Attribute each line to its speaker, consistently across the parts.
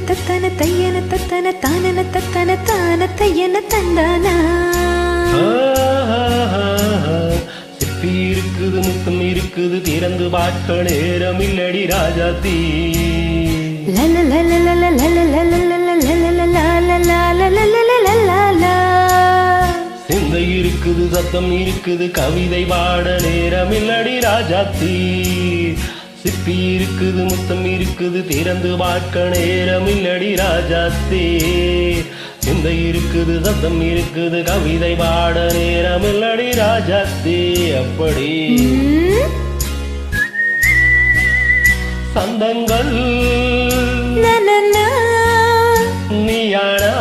Speaker 1: தத்தன தையன தத்தன தானன தத்தன தான தையன தந்தானா
Speaker 2: சிப்பி இருக்குது முத்தம் இருக்குது திறந்து பார்க்க நேரம் இல்லடி ராஜாத்தி சிந்தை இருக்குது சத்தம் இருக்குது கவிதை பாட நேரம் இல்லடி ராஜாத்தி சிப்பி இருக்குது முத்தம் இருக்குது திறந்து பார்க்க நேரம் இல்லடி ராஜாத்தி சிந்தை இருக்குது சத்தம் இருக்குது கவிதை பாட நேரம் இல்லடி ராஜாத்தி அப்படி சந்தங்கள் நீயானா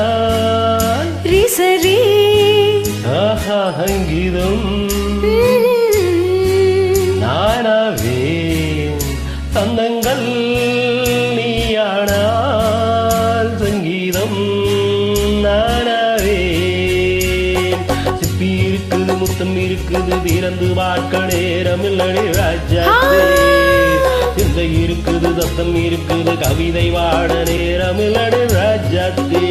Speaker 1: சரி
Speaker 2: சங்கீதம் நானாவே சந்தங்கள் நீயானால் சங்கீதம் நானாவே சிப்பி இருக்குது முத்தம் இருக்குது திறந்து பார்க்க நேரம் இல்லடி ராஜாத்தே சிந்தை இருக்குது சத்தம் இருக்குது கவிதை வாட நேரம் இல்லடி ராஜாத்தே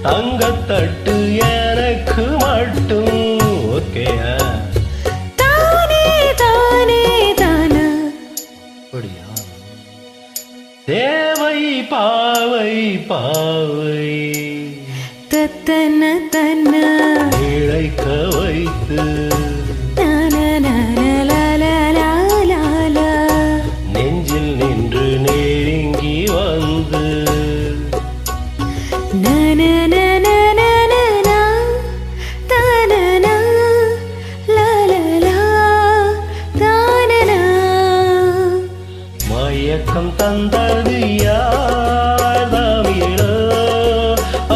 Speaker 2: தங்கத்தட்டு எனக்கு மட்டும் ஓகே
Speaker 1: தானே தானே தானா
Speaker 2: தேவை பாவை பாவை
Speaker 1: தத்தன தன்ன
Speaker 2: இழைக்க வைத்து நெஞ்சில் நின்று நெருங்கி வந்து மயக்கம் தந்தது யாதமிழோ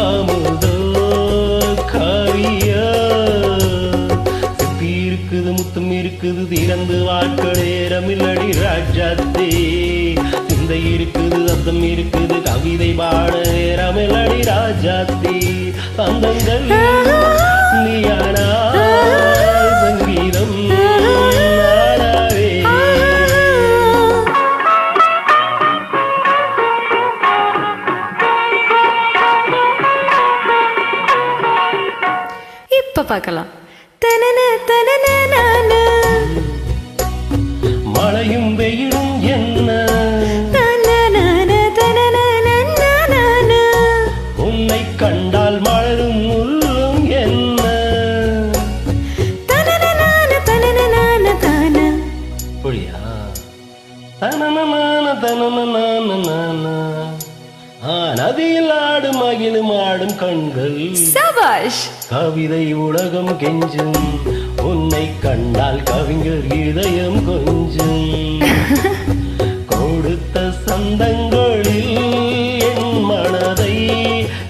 Speaker 2: அமுதோ கவியோ சிப்பி இருக்குது முத்தம் இருக்குது திறந்து வாட்க நேரம் இல்லடி ராஜாத்தே சிந்தை இருக்குது சத்தம் இருக்குது கவிதை பாட நேரம் இல்லடி ராஜாத்தே சந்தங்கள் நீயானா சங்கீதம்
Speaker 1: பார்க்கலாம்
Speaker 2: மழையும் வெயிலும் என்ன உன்னை கண்டால் மலரும் முள்ளும் என்ன புரியா நதியில் ஆடும் மகிழும் ஆடும் கண்கள்
Speaker 1: சபாஷ்
Speaker 2: கவிதை உலகம் கெஞ்சும் உன்னை கண்டால் கவிஞர் இதயம் கொஞ்சும் கொடுத்த சந்தங்களில் என் மனதை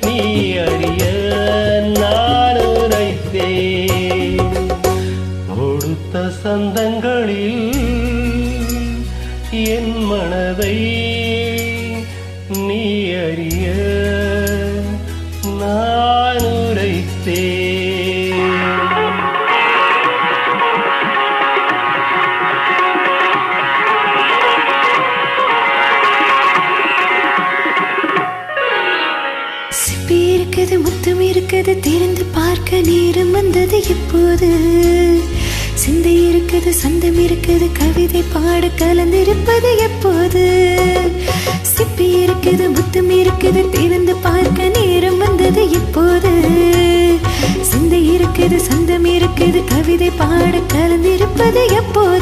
Speaker 2: நீ அறிய நான் உரைத்தேன் கொடுத்த சந்தங்களில் என் மனதை நீ அறிய நான் உரைத்தேன்
Speaker 1: சிப்பி இருக்குது முத்தம் இருக்குது திறந்து பார்க்க நேரம் வந்தது எப்போது சிந்தை இருக்குது சந்தம் இருக்குது கவிதை பாட கலந்திருப்பது எப்போது சிப்பி இருக்குது முத்தம் இருக்குது திறந்து பார்க்க நேரம் வந்தது எப்போது சிந்தை இருக்குது சந்தம் இருக்குது கவிதை பாட கலந்திருப்பது எப்போது